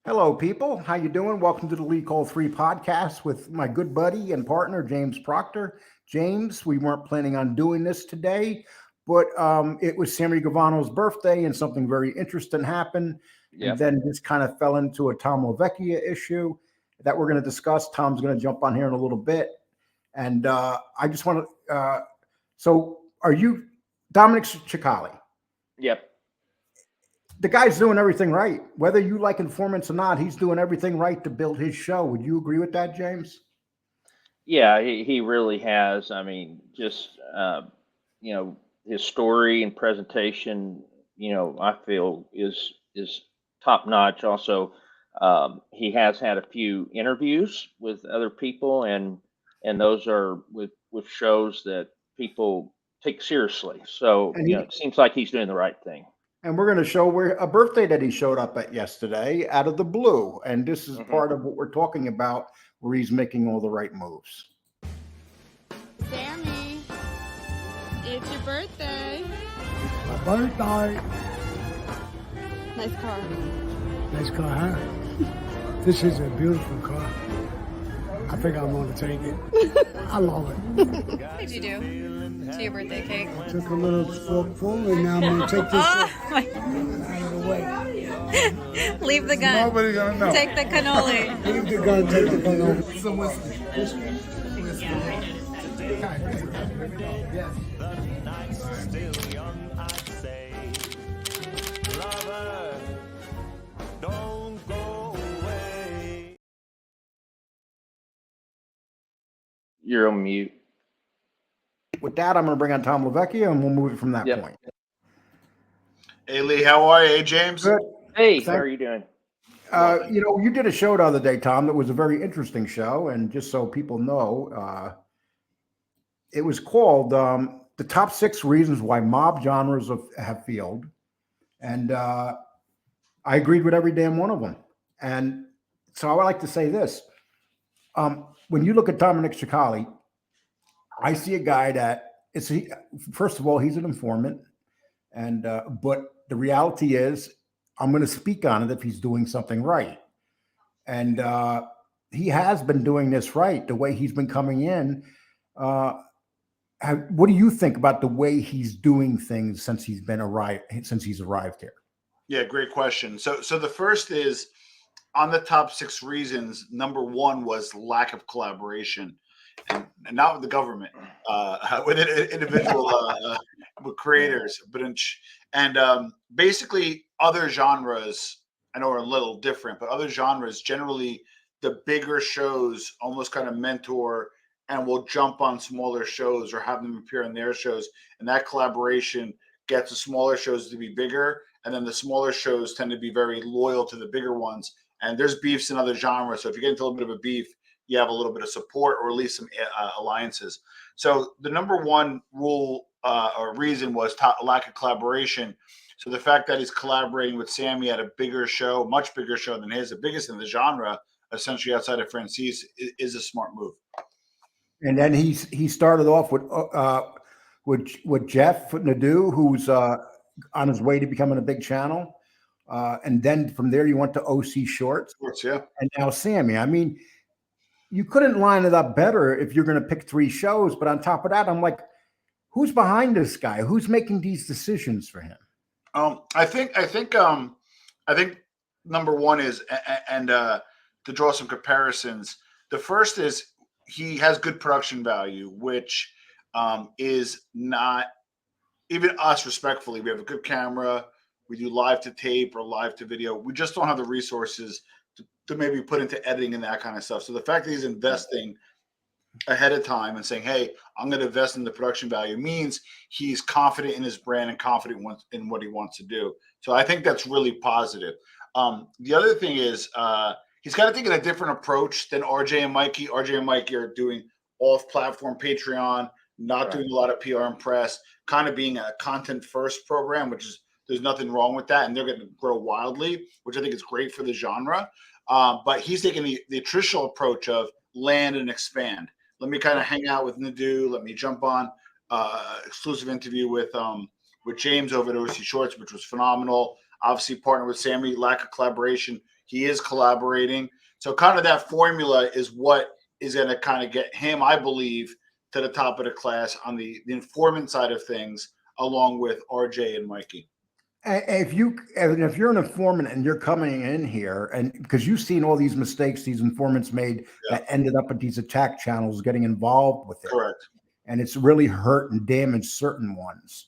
Hello, people. How you doing? Welcome to the Lead Call 3 podcast with my good buddy and partner, James Proctor. James, we weren't planning on doing this today, but it was Sammy Gravano's birthday and something very interesting happened. And Yep. then just kind of fell into a Tom Lavecchia issue that we're going to discuss. Tom's going to jump on here in a little bit. And I just want to, so are you Dominic Cicale? Yep. The guy's doing everything right. Whether you like informants or not, he's doing everything right to build his show. Would you agree with that, James? Yeah, he really has. I mean, just his story and presentation, I feel is top notch. Also, he has had a few interviews with other people, and those are with shows that people take seriously. So, And he it seems like he's doing the right thing. and we're going to show where a birthday that he showed up at yesterday out of the blue. And this is Hmm. part of what we're talking about, where he's making all the right moves. Sammy, it's your birthday. My birthday. Nice car. Nice car, huh? This is a beautiful car. I think I'm going to take it. I love it. What did you do to your birthday cake? Took a little forkful and now I'm going to take this Oh, my. out of the way. Leave the gun. Nobody going to know. Take the cannoli. Leave the gun, take the gun over. Some whiskey. You're on mute. With that, I'm going to bring on Tom Lavecchia, and we'll move it from that Yep. point. Hey Lee, how are you? Hey James. Good. Hey, how Thank- are you doing? You did a show the other day, Tom, that was a very interesting show. And just so people know, it was called The Top 6 Reasons Why Mob Genres Have Failed. And I agreed with every damn one of them. And so I would like to say this. When you look at Dominic Cicale, I see a guy that first of all, he's an informant. And but the reality is, I'm going to speak on it if he's doing something right. And he has been doing this right, the way he's been coming in. What do you think about the way he's doing things since he's arrived here? Yeah, great question. So the first is on the top 6 reasons. Number 1 was lack of collaboration, and not with the government, with individual with creators, but basically other genres. I know are a little different, but other genres generally the bigger shows almost kind of mentor and will jump on smaller shows or have them appear in their shows, and that collaboration gets the smaller shows to be bigger, and then the smaller shows tend to be very loyal to the bigger ones. And there's beefs in other genres, so if you get into a little bit of a beef, you have a little bit of support or at least some alliances. So the number 1 rule or reason was lack of collaboration. So the fact that he's collaborating with Sammy at a bigger show, much bigger show than his, the biggest in the genre, essentially outside of Francis, is a smart move. And then he started off with Jeff Nadeau, who's on his way to becoming a big channel. And then from there, you went to OC Shorts, Yeah. and now Sammy. I mean, you couldn't line it up better if you're going to pick 3 shows. But on top of that, I'm like, who's behind this guy? Who's making these decisions for him? I think number 1 is, and to draw some comparisons, the first is he has good production value, which is not even us respectfully. We have a good camera. We do live to tape or live to video. We just don't have the resources to maybe put into editing and that kind of stuff. So the fact that he's investing ahead of time and saying, hey, I'm going to invest in the production value means he's confident in his brand and confident in what he wants to do. So I think that's really positive. The other thing is he's kind of taking a different approach than RJ and Mikey. RJ and Mikey are doing off-platform Patreon, not doing a lot of PR and press, kind of being a content-first program, which is there's nothing wrong with that, and they're going to grow wildly, which I think is great for the genre. But he's taking the traditional approach of land and expand. Let me kind of hang out with Nadeau. Let me jump on exclusive interview with James over at OC Shorts, which was phenomenal. Obviously, partnered with Sammy. Lack of collaboration. He is collaborating. So kind of that formula is what is going to kind of get him, I believe, to the top of the class on the informant side of things, along with RJ and Mikey. If you're an informant and you're coming in here, and because you've seen all these mistakes these informants made that ended up at these attack channels getting involved with it, Correct. and it's really hurt and damaged certain ones.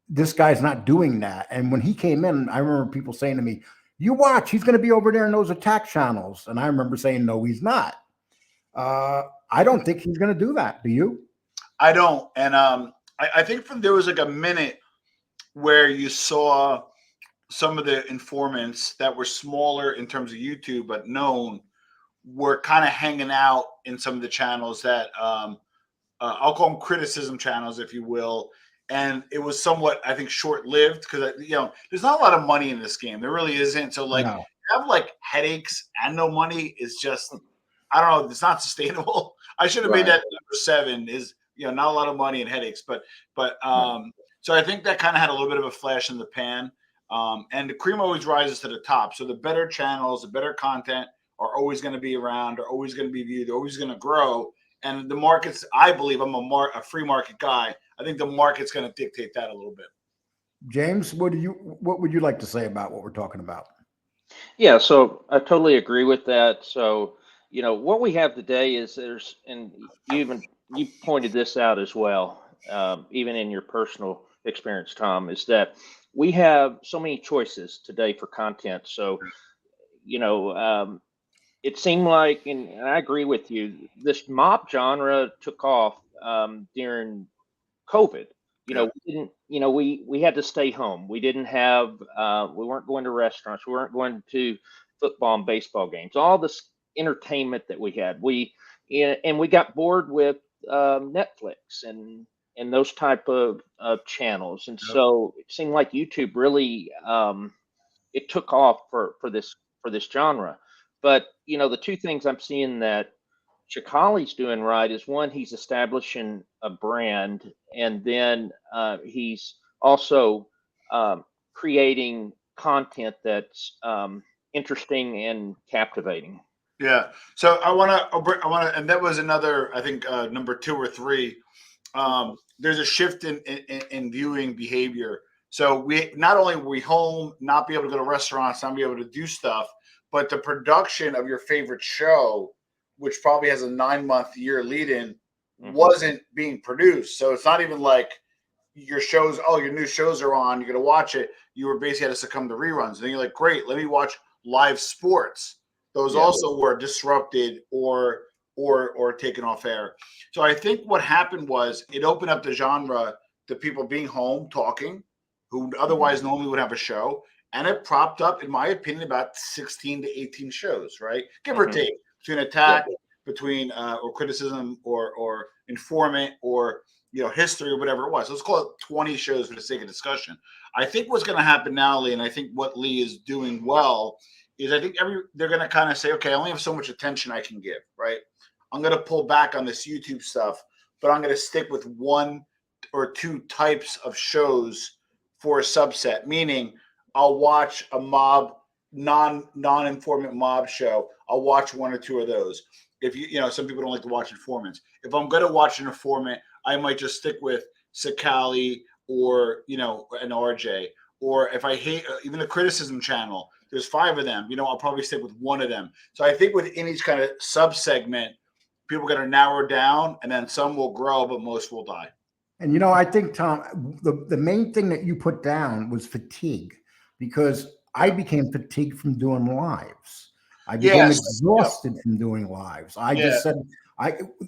This guy's not doing that. And when he came in, I remember people saying to me, "You watch, he's going to be over there in those attack channels." And I remember saying, "No, he's not." I don't think he's going to do that. Do you? I don't. And I think there was like a minute where you saw some of the informants that were smaller in terms of YouTube, but known, were kind of hanging out in some of the channels that I'll call them criticism channels, if you will. And it was somewhat, I think, short-lived because, there's not a lot of money in this game. There really isn't. So, like, No. have like headaches and no money is just, I don't know, it's not sustainable. I should have made that number 7 is, not a lot of money and headaches. But so I think that kind of had a little bit of a flash in the pan. And the cream always rises to the top. So the better channels, the better content are always going to be around, are always going to be viewed, they're always going to grow. And the markets, I believe, I'm a free market guy. I think the market's going to dictate that a little bit. James, what would you like to say about what we're talking about? Yeah, so I totally agree with that. So, what we have today is and you pointed this out as well, even in your personal experience, Tom, is that we have so many choices today for content. So, it seemed like, and I agree with you, this mob genre took off during COVID. We had to stay home. We didn't have, we weren't going to restaurants. We weren't going to football and baseball games. All this entertainment that we had, and we got bored with Netflix and those type of channels. And so it seemed like YouTube really, it took off for this genre. But the two things I'm seeing that Cicale's doing right is, one, he's establishing a brand, and then he's also creating content that's interesting and captivating. Yeah. So I want to, and that was another, I think, number 2 or 3. There's a shift in viewing behavior. So we not only were we home, not be able to go to restaurants, not be able to do stuff, but the production of your favorite show, which probably has a 9-month year lead in, wasn't being produced. So it's not even like your new shows are on, you're going to watch it. You were basically had to succumb to reruns. And then you're like, great, let me watch live sports. Those also were disrupted or taken off air. So I think what happened was it opened up the genre to people being home talking, who otherwise normally would have a show. And it propped up, in my opinion, about 16 to 18 shows, right? Give or take, between attack, between or criticism or informant or history or whatever it was. Let's call it 20 shows for the sake of discussion. I think what's going to happen now, Lee, and I think what Lee is doing well, is I think they're going to kind of say, okay, I only have so much attention I can give, right? I'm going to pull back on this YouTube stuff, but I'm going to stick with 1 or 2 types of shows for a subset, meaning I'll watch a mob, non-informant mob show. I'll watch 1 or 2 of those. If some people don't like to watch informants. If I'm going to watch an informant, I might just stick with Cicale or, an RJ. Or if I hate even the criticism channel, there's 5 of them. I'll probably stick with 1 of them. So I think within each kind of sub-segment, people are going to narrow down, and then some will grow, but most will die. And, I think, Tom, the main thing that you put down was fatigue, because I became fatigued from doing lives. I became exhausted from doing lives. I just said,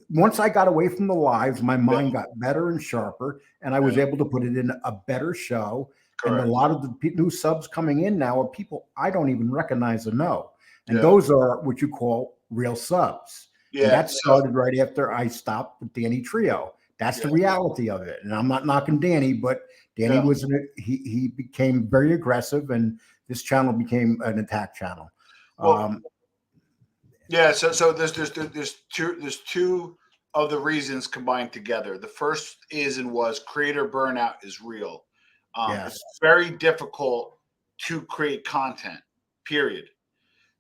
once I got away from the lives, my mind got better and sharper, and I was able to put it in a better show. Correct. And a lot of the new subs coming in now are people I don't even recognize or know. And those are what you call real subs. Yeah. And that started right after I stopped with Danny Trio. That's the reality of it. And I'm not knocking Danny, but Danny he became very aggressive, and this channel became an attack channel. So there's two of the reasons combined together. The first was creator burnout is real. It's very difficult to create content, period.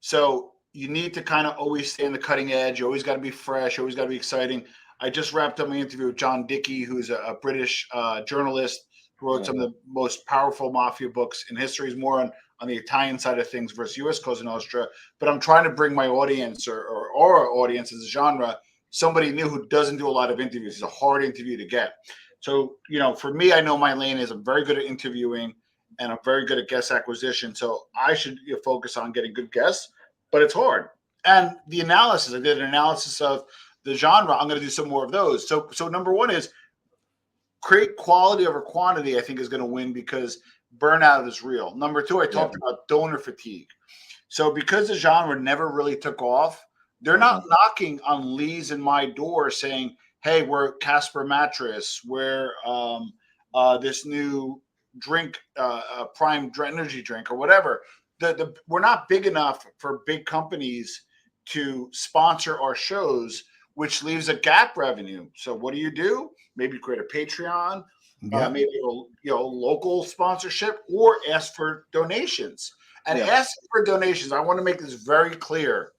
So you need to kind of always stay on the cutting edge. You always got to be fresh. You always got to be exciting. I just wrapped up my interview with John Dickey, who's a British journalist who wrote some of the most powerful mafia books in history. He's more on the Italian side of things versus U.S. Cosa Nostra. But I'm trying to bring my audience or our audience as a genre, somebody new who doesn't do a lot of interviews. It's a hard interview to get. So, for me, I know my lane is I'm very good at interviewing and I'm very good at guest acquisition. So I should focus on getting good guests, but it's hard. And the analysis, I did an analysis of the genre. I'm going to do some more of those. So number one is create quality over quantity, I think is going to win because burnout is real. Number two, I talked about donor fatigue. So because the genre never really took off, they're not knocking on Lee's and my door saying, hey, we're Casper Mattress, we're this new drink, Prime Energy drink or whatever. We're not big enough for big companies to sponsor our shows, which leaves a gap revenue. So what do? Maybe create a Patreon, maybe a local sponsorship, or ask for donations. And asking for donations, I want to make this very clear,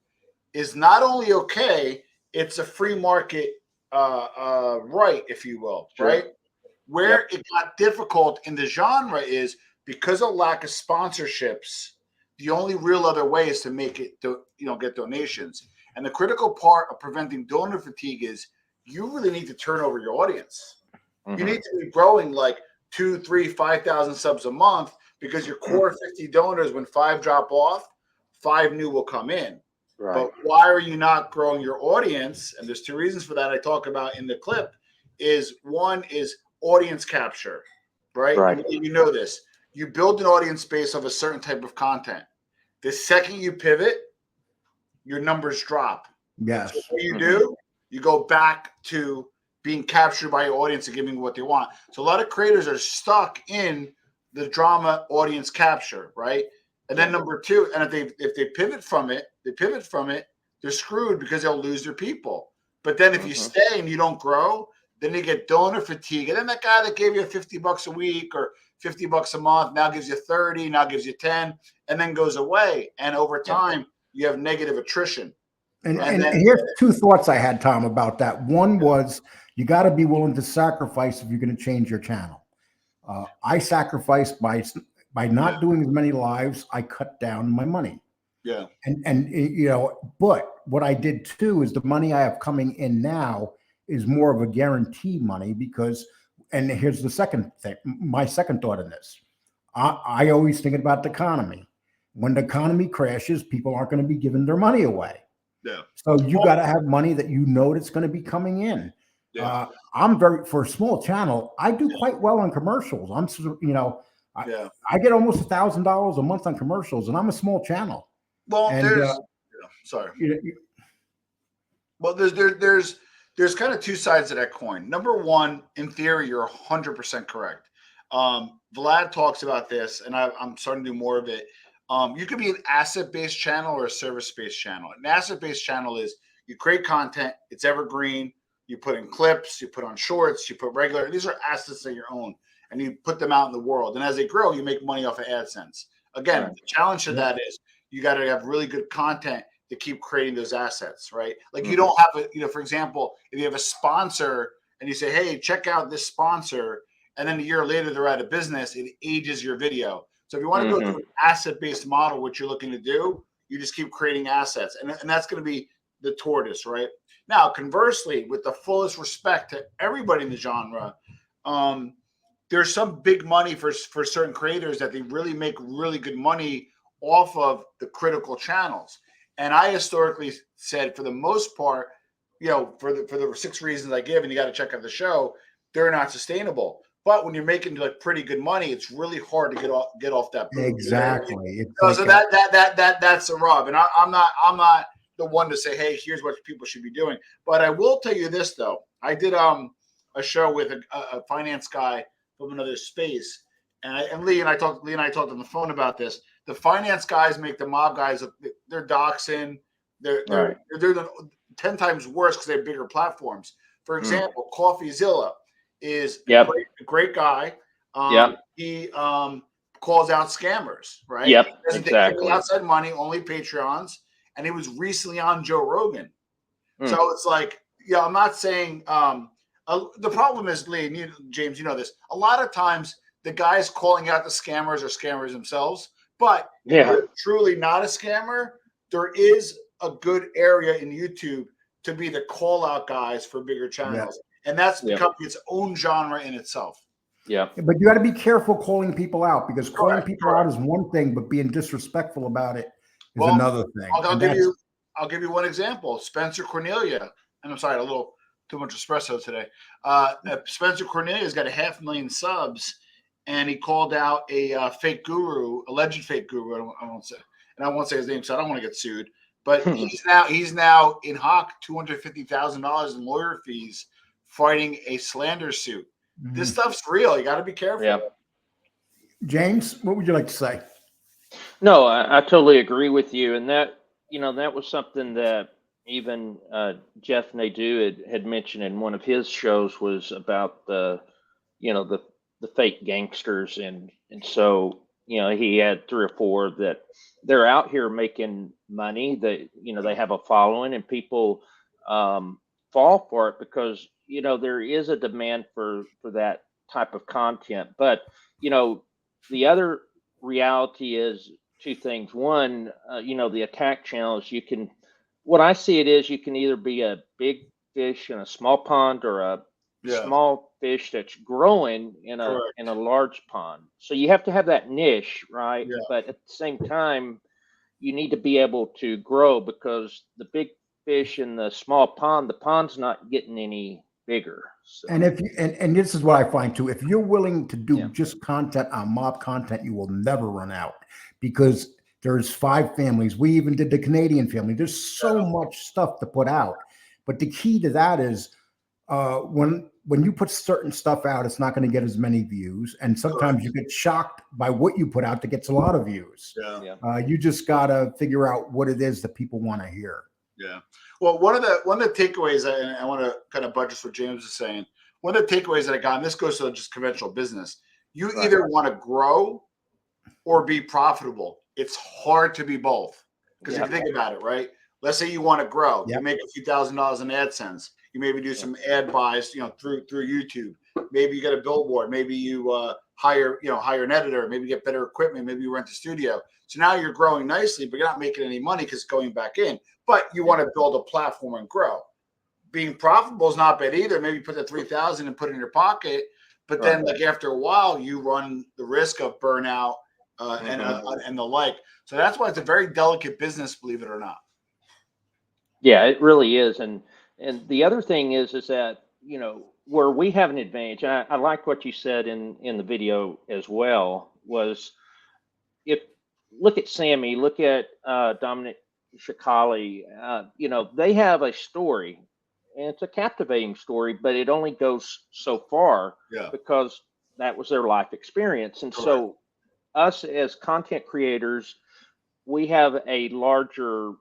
is not only okay, it's a free market right, if you will, right? Where it got difficult in the genre is because of lack of sponsorships, the only real other way is to make it, get donations. And the critical part of preventing donor fatigue is you really need to turn over your audience. You need to be growing like 2, 3, 5,000 subs a month because your core 50 donors, when 5 drop off, 5 new will come in. Right. But why are you not growing your audience? And there's 2 reasons for that I talk about in the clip. Is one is audience capture, right? And you know this. You build an audience base of a certain type of content. The second you pivot, your numbers drop. Yes. So what you do, you go back to being captured by your audience and giving what they want. So a lot of creators are stuck in the drama audience capture, right? And then number 2, and if they pivot from it, they're screwed because they'll lose their people. But then if you stay and you don't grow, then you get donor fatigue. And then that guy that gave you $50 a week or $50 a month now gives you 30, now gives you 10, and then goes away. And over time, you have negative attrition. And here's 2 thoughts I had, Tom, about that. One was you got to be willing to sacrifice if you're going to change your channel. I sacrificed by not doing as many lives. I cut down my money. Yeah. But what I did too is the money I have coming in now is more of a guarantee money because, and here's the second thing, my second thought in this. I always think about the economy. When the economy crashes, people aren't going to be giving their money away. Yeah. So you got to have money that that's going to be coming in. Yeah. For a small channel, I do quite well on commercials. I get almost $1,000 a month on commercials, and I'm a small channel. Well, there's kind of 2 sides of that coin. Number one, in theory, you're 100% correct. Vlad talks about this, and I'm starting to do more of it. You could be an asset-based channel or a service-based channel. An asset-based channel is you create content, it's evergreen, you put in clips, you put on shorts, you put regular. These are assets that you own, and you put them out in the world. And as they grow, you make money off of AdSense. Again, the challenge to that is you got to have really good content to keep creating those assets, right? Like you don't have for example, if you have a sponsor and you say, hey, check out this sponsor, and then a year later they're out of business, it ages your video. So if you want to go to an asset-based model, what you're looking to do, you just keep creating assets. And that's going to be the tortoise, right? Now, conversely, with the fullest respect to everybody in the genre, there's some big money for certain creators that they really make really good money off of the critical channels. And I historically said, for the most part, for the 6 reasons I give, and you got to check out the show, they're not sustainable. But when you're making like pretty good money, it's really hard to get off that boat. Exactly. So that's a rub. And I'm not the one to say, hey, here's what people should be doing. But I will tell you this though. I did a show with a finance guy from another space, and Lee and I talked on the phone about this. The finance guys make the mob guys they're doxing. They're 10 times worse because they have bigger platforms. For example, CoffeeZilla is a great guy. He calls out scammers, right? Yep, Doesn't take any exactly. outside money, only Patreons. And he was recently on Joe Rogan. Hmm. So it's like, yeah, I'm not saying the problem is, Lee, and you, James, you know this. A lot of times the guys calling out the scammers are scammers themselves. But if Yeah. you're truly not a scammer, there is a good area in YouTube to be the call out guys for bigger channels. And that's Yeah. becoming its own genre in itself. Yeah. But you got to be careful calling people out, because calling Correct, people out is one thing, but being disrespectful about it is Well, another thing. I'll give you one example. Spencer Cornelia, and I'm sorry, a little too much espresso today. Spencer Cornelia's got 500,000 subs, and he called out a fake guru, alleged fake guru. I won't say his name, so I don't want to get sued. But he's now in hock $250,000 in lawyer fees, fighting a slander suit. This stuff's real. You got to be careful. Yeah. James, what would you like to say? No, I totally agree with you. And that, that was something that even Jeff Nadeau had mentioned in one of his shows, was about the fake gangsters. And so, he had 3 or 4 that they're out here making money, that, they have a following, and people fall for it because, there is a demand for that type of content. But, the other reality is 2 things. One, the attack channels, what I see it is, you can either be a big fish in a small pond, or a small fish that's growing in a large pond. So you have to have that niche, right? Yeah. But at the same time, you need to be able to grow, because the big fish in the small pond, the pond's not getting any bigger. So. And if you, and this is what I find too, if you're willing to do just content on mob content, you will never run out, because there's 5 families. We even did the Canadian family. There's so much stuff to put out. But the key to that is when you put certain stuff out, it's not going to get as many views. And sometimes you get shocked by what you put out that gets a lot of views. You just got to figure out what it is that people want to hear. Yeah. Well, one of the takeaways, and I want to kind of buttress what James is saying. One of the takeaways that I got, and this goes to just conventional business, you either want to grow or be profitable. It's hard to be both, because if you think about it, right? Let's say you want to grow, you make a few $1,000s in AdSense. You maybe do some ad buys, through YouTube. Maybe you get a billboard. Maybe you hire an editor. Maybe you get better equipment. Maybe you rent a studio. So now you're growing nicely, but you're not making any money because it's going back in. But you want to build a platform and grow. Being profitable is not bad either. Maybe put the $3,000 and put it in your pocket. But then, like, after a while, you run the risk of burnout and the like. So that's why it's a very delicate business, believe it or not. Yeah, it really is. And the other thing is that, where we have an advantage, I like what you said in the video as well, was look at Sammy, look at Dominic Cicale, they have a story, and it's a captivating story, but it only goes so far because that was their life experience. And so us as content creators, we have a larger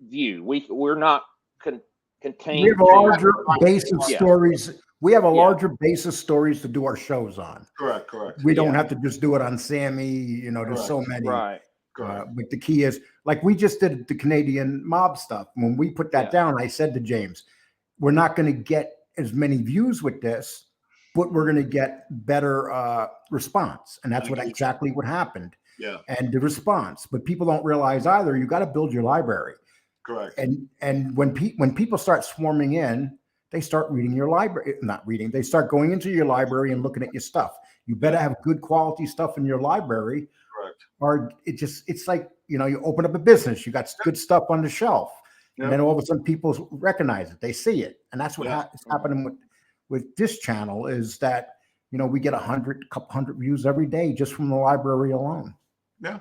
view. We're not contained. We have a larger base of stories. We have a larger base of stories to do our shows on. Correct. We don't have to just do it on Sammy. There's so many. Right. But the key is, like, we just did the Canadian mob stuff. When we put that down, I said to James, we're not going to get as many views with this, but we're going to get better response. And that's exactly what happened. Yeah. And the response. But people don't realize either, you got to build your library. Correct. And when people start swarming in, they start reading your library, they start going into your library and looking at your stuff. You better have good quality stuff in your library. Correct. Or it's like, you open up a business, you got good stuff on the shelf. And then all of a sudden people recognize it, they see it. And that's what is happening with this channel, is that, we get 100 views every day just from the library alone. Yeah.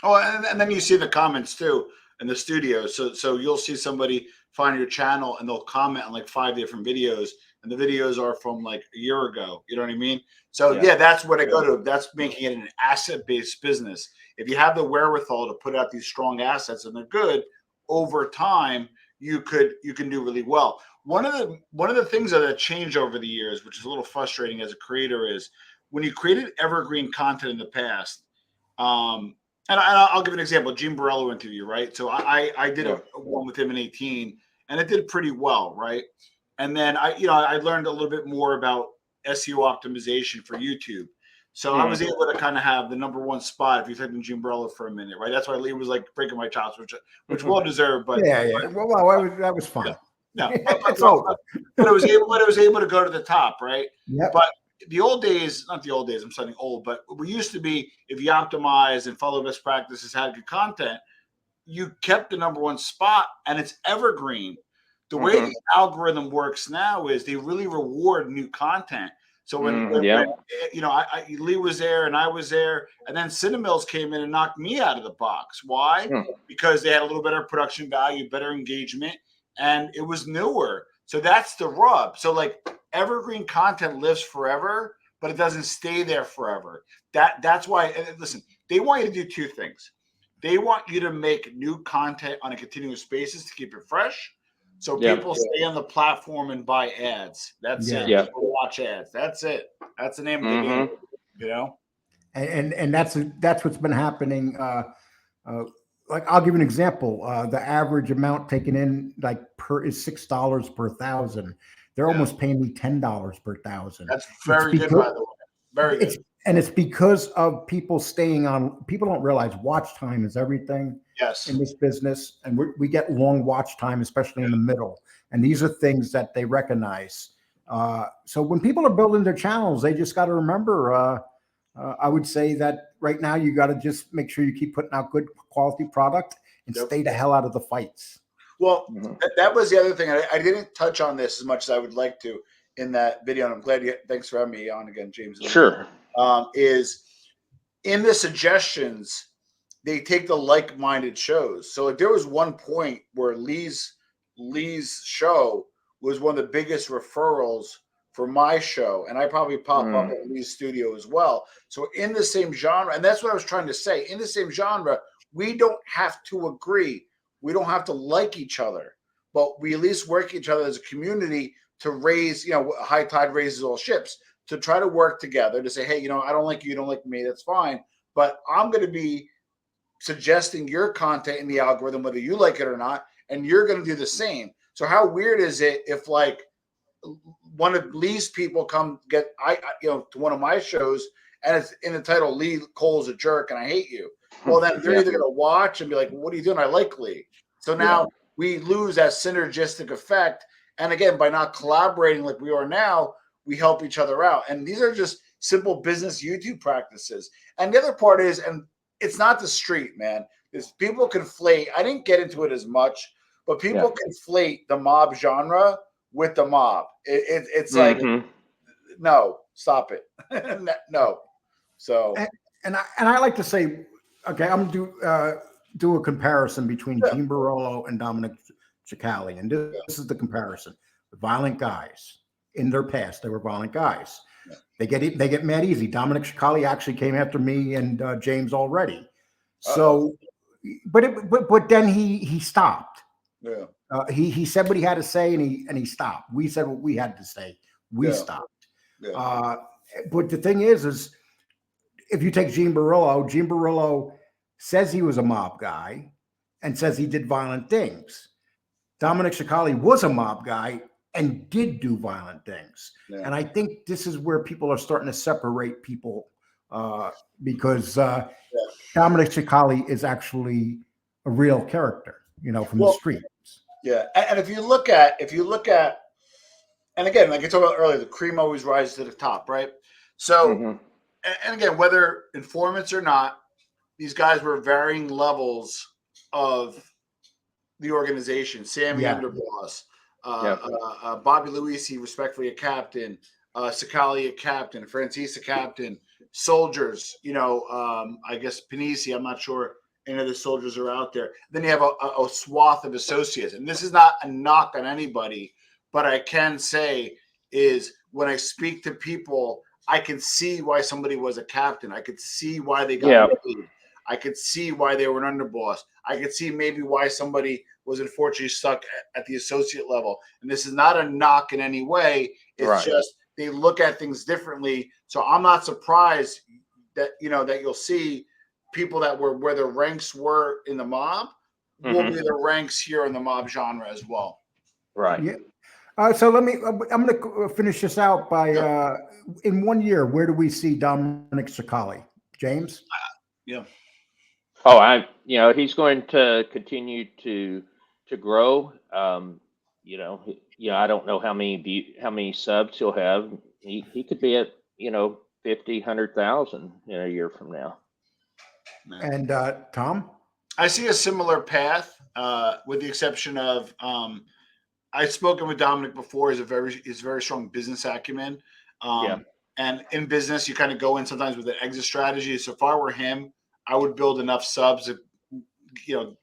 Oh, and then you see the comments too in the studio. So you'll see somebody find your channel and they'll comment on like 5 different videos, and the videos are from like a year ago. You know what I mean? So that's what I go to. That's making it an asset-based business. If you have the wherewithal to put out these strong assets and they're good, over time you can do really well. One of the things that have changed over the years, which is a little frustrating as a creator, is when you created evergreen content in the past, and I'll give an example. Gene Borello interview, right? So I did a one with him in 18, and it did pretty well, right? And then I learned a little bit more about SEO optimization for YouTube. So I was able to kind of have the #1 spot if you typed in Gene Borello for a minute, right? That's why Lee was like breaking my chops, which well deserved. But yeah. Well, that was fun. No, It's over. but it was able to go to the top, right? Yep. But the old days, not the old days, I'm sounding old, but we used to be, if you optimize and follow best practices, had good content, you kept the #1 spot, and it's evergreen. The way the algorithm works now is they really reward new content. So when Lee was there and I was there, and then Cinemills came in and knocked me out of the box. Why? Because they had a little better production value, better engagement, and it was newer. So that's the rub. So like evergreen content lives forever, but it doesn't stay there forever. That's why. Listen, they want you to do two things. They want you to make new content on a continuous basis to keep it fresh. So people stay on the platform and buy ads. That's it. Yeah. People watch ads. That's it. That's the name of the game. You know? And that's what's been happening. Like I'll give you an example. The average amount taken in is $6 per thousand. They're almost paying me $10 per thousand. That's very good, by the way. Very good. And it's because of people staying on. People don't realize watch time is everything. Yes. In this business, and we get long watch time, especially in the middle. And these are things that they recognize. So when people are building their channels, they just got to remember. I would say that right now you got to just make sure you keep putting out good quality product and stay the hell out of the fights. Well, that was the other thing. I didn't touch on this as much as I would like to in that video, and I'm glad thanks for having me on again, James. Sure. Is in the suggestions, they take the like-minded shows. So like there was one point where Lee's show was one of the biggest referrals for my show, and I probably pop up at Lee's studio as well. So in the same genre, and that's what I was trying to say, in the same genre, we don't have to agree. We don't have to like each other, but we at least work each other as a community to raise, high tide raises all ships, to try to work together to say, hey, I don't like you don't like me, that's fine. But I'm going to be suggesting your content in the algorithm, whether you like it or not, and you're going to do the same. So how weird is it if like one of Lee's people come get to one of my shows and it's in the title, Lee Cole's a jerk and I hate you. Well, then they're either going to watch and be like, well, what are you doing? I like Lee. So now we lose that synergistic effect. And again, by not collaborating like we are now, we help each other out. And these are just simple business YouTube practices. And the other part is, and it's not the street, man, is people conflate. I didn't get into it as much, but people conflate the mob genre with the mob. It's like, no, stop it. No. So, and I like to say, okay, I'm gonna do a comparison between Gene Borello and Dominic Cicale, and this is the comparison. The violent guys in their past, they were violent guys. They get mad easy. Dominic Cicale actually came after me and James already. So, but then he stopped. Yeah. He said what he had to say, and he stopped. We said what we had to say. We stopped. Yeah. But the thing is if you take Gene Borello says he was a mob guy and says he did violent things. Dominic Cicale was a mob guy and did do violent things. Yeah. And I think this is where people are starting to separate people because Dominic Cicale is actually a real character, from the streets. Yeah. And if you look at, and again, like I talked about earlier, the cream always rises to the top, right? So, and again, whether informants or not, these guys were varying levels of the organization. Sammy underboss, Bobby Luisi, respectfully a captain, Cicale a captain, Francis a captain, soldiers, I guess Panisi, I'm not sure any of the soldiers are out there. Then you have a swath of associates. And this is not a knock on anybody, but I can say is when I speak to people, I can see why somebody was a captain. I could see why they got paid. I could see why they were an underboss. I could see maybe why somebody was unfortunately stuck at the associate level. And this is not a knock in any way. It's just they look at things differently. So I'm not surprised that that you'll see people that were where their ranks were in the mob will be the ranks here in the mob genre as well. Right. Yeah. So I'm going to finish this out by in 1 year, where do we see Dominic Cicale? James? Yeah. Oh, he's going to continue to grow. I don't know how many subs he'll have. He could be at 50, 100,000 in a year from now. And Tom? I see a similar path, with the exception of I've spoken with Dominic before. He's very strong business acumen. And in business, you kind of go in sometimes with an exit strategy. So if I were him, I would build enough subs to do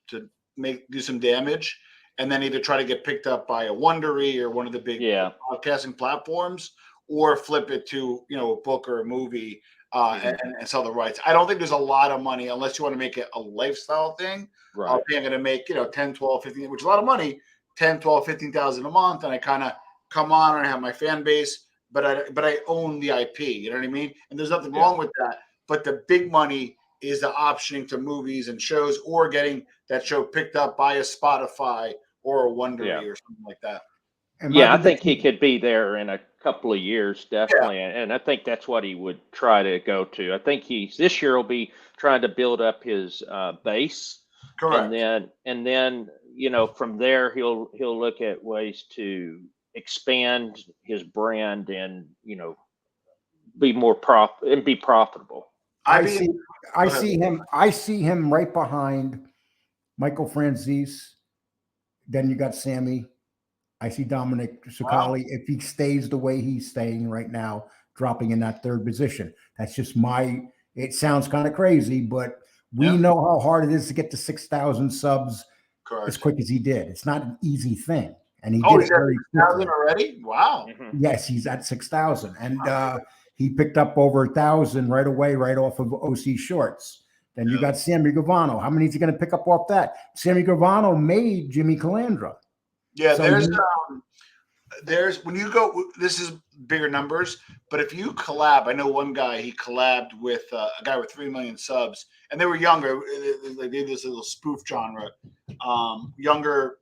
some damage, and then either try to get picked up by a Wondery or one of the big podcasting platforms, or flip it to a book or a movie and sell the rights. I don't think there's a lot of money unless you want to make it a lifestyle thing. Right. I'm going to make 10, 12, 15, which is a lot of money, 10, 12, 15,000 a month, and I kind of come on and I have my fan base, but I own the IP. You know what I mean? And there's nothing wrong with that. But the big money is the optioning to movies and shows, or getting that show picked up by a Spotify or a Wondery or something like that. I think he could be there in a couple of years, definitely. And I think that's what he would try to go to. I think this year will be trying to build up his base. Correct. And then from there he'll look at ways to expand his brand and be profitable. I see him right behind Michael Franzese. Then you got Sammy. I see Dominic Cicale, if he stays the way he's staying right now, dropping in that third position. That's just it sounds kind of crazy, but we know how hard it is to get to 6,000 subs as quick as he did. It's not an easy thing. And he did it very quickly. 6,000 already? Wow. Yes, he's at 6,000. And he picked up over 1,000 right away, right off of OC Shorts. Then you got Sammy Gravano. How many is he going to pick up off that? Sammy Gravano made Jimmy Calandra. Yeah, so there's when you go, this is bigger numbers, but if you collab, I know one guy, he collabed with a guy with 3 million subs, and they were younger. They did this little spoof genre, younger,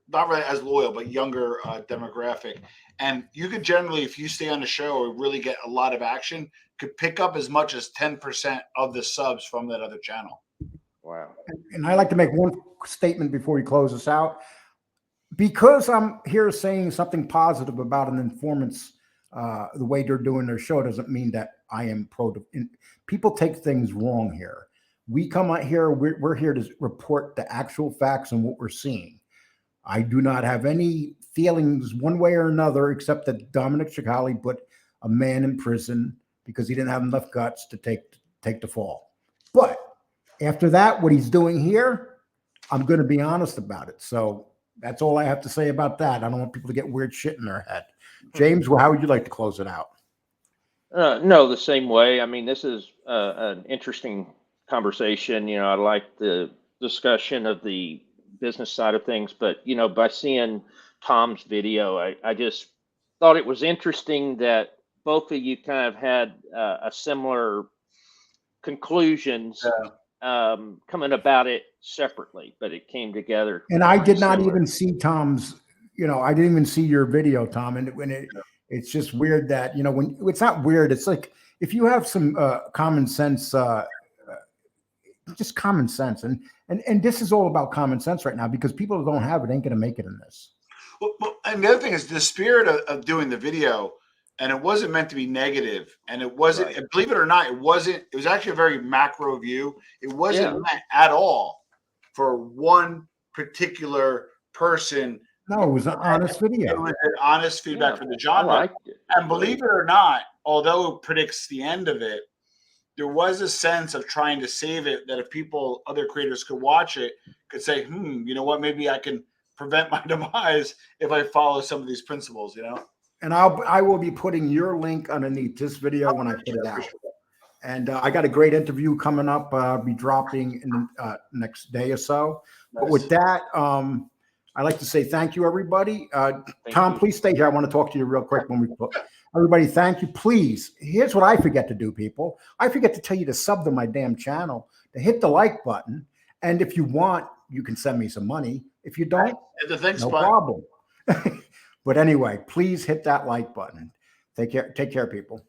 not really as loyal, but younger demographic. And you could generally, if you stay on the show or really get a lot of action, could pick up as much as 10% of the subs from that other channel. Wow. And I like to make one statement before we close this out. Because I'm here saying something positive about an informant's, the way they're doing their show doesn't mean that I am people take things wrong here. We come out here, we're here to report the actual facts and what we're seeing. I do not have any feelings one way or another, except that Dominic Cicale put a man in prison because he didn't have enough guts to take the fall. But after that, what he's doing here, I'm going to be honest about it. So that's all I have to say about that. I don't want people to get weird shit in their head. James, how would you like to close it out? No, the same way. I mean, this is an interesting conversation. I like the discussion of the business side of things, but by seeing Tom's video, I just thought it was interesting that both of you kind of had a similar conclusions coming about it separately, but it came together. And I did not even see Tom's, I didn't even see your video, Tom. And when it's just weird that, when it's not weird, it's like, if you have some common sense, just common sense. And this is all about common sense right now, because people who don't have it ain't going to make it in this. Well, and the other thing is the spirit of doing the video, and it wasn't meant to be negative, and it wasn't, believe it or not, it was actually a very macro view. It wasn't meant at all for one particular person. No, it was an honest video. It was an honest feedback for the genre. And believe it or not, although it predicts the end of it, there was a sense of trying to save it, that if other creators could watch it, could say, you know what, maybe I can prevent my demise if I follow some of these principles, And I will be putting your link underneath this video when I put it out. And I got a great interview coming up. I'll be dropping in the next day or so. Nice. But with that, I'd like to say thank you, everybody. Tom, please stay here. I want to talk to you real quick when we put. Everybody, thank you. Please, here's what I forget to do, people. I forget to tell you to sub to my damn channel, to hit the like button. And if you want, you can send me some money. If you don't, Hit the thanks no button. problem. But anyway, please hit that like button. Take care, people.